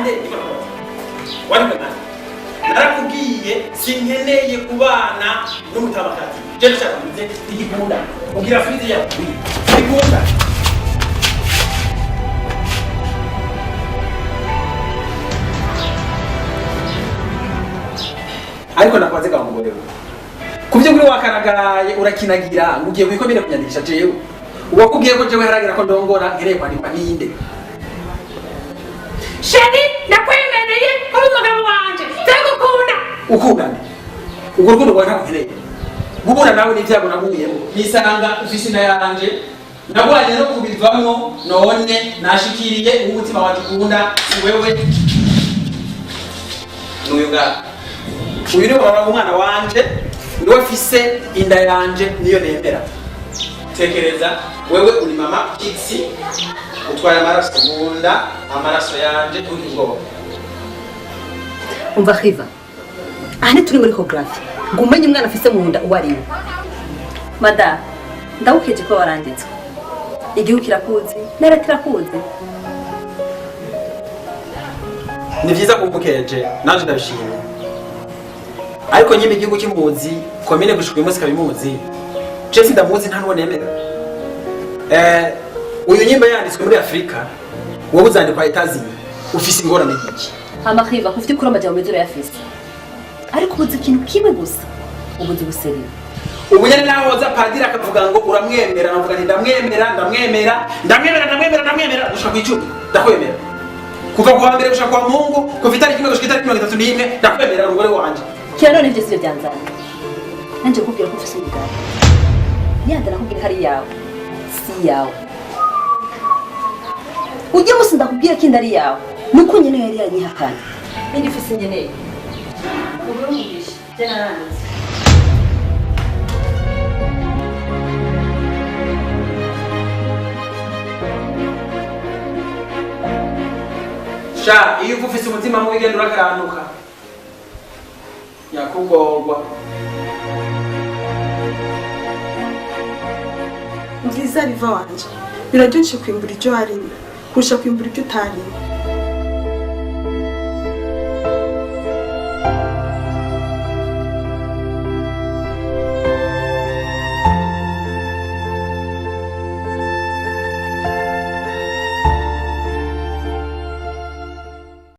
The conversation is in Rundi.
nande wabibona narakubwiye sinkeneye kubana n'umutabakazi je ndashaka kuze igikunda ubwira frize yawe igikunda ariko nakwaze ka mugore we kuvyo kuri wakaragaraye urakinagira ngugiye kwikomera kunyandikisha jewe uwakubwiye ko jewe haragira ko ndongora ngereye kwandikwa ninde sheri ndakwemereye ko umugabo wanje ndagukunda ukundane ubwo rukundo rwawe ntakugereye gubura nawe n'ivyago naguyemo nisanga ufise inda yanje nabwanye no kubivamwo none nashikiriye umutima wanje ukunda si wewe n'uyu ngaha uyu ni umwana wanje niwe afise inda yanje niyo nemera tekereza wewe uri mama kiksi utwaye amaraso munda amaraso yanje uri ngoba umva khiva ahane turi muri ecography ngo umenye umwana afise mu nda uwariwe mada ndawukeje ko waranditse igihugu kirakuzi nara kirakuzi ni vyiza kumbukeje nanje ndabishimye ariko nyime igihugu kimuzi komine gushika umunsi kabimuzi je sindamuzi nta nuwo nemera uyu nyimba yanditswe muri Afrika wowe uzandikwa etaziye ufise ingorane y'iki amakhiva kufite kuri amajambo mezero yafise ariko ubuze ikintu kimwe gusa ubuze ubuseri ubunyane naho waza padiri akavuga ngo uramwemera navuga nti ndamwemera gushika kw'icumi ndakwemera kuva kwa mbere gushika kwa Mungu kuva itariki 1 gushika itariki 31 ndakwemera urugore wanje kira none ivyo sivyo byanzana nanje kubwira ko ufise umugabo yanda nakubwira hari yawe si yawe ujye musi ndakubwira ko inda ari yawe nuko nyene yari yanyihakana indi ufise nyene uburo mugisha tena naranze sha iyo ufise umutima mu bigenda urakarantuka yakugorwa Ngiza riva wanje biraryoshe kwimbura ibyo warimo kurusha kwimbura ibyo utarimo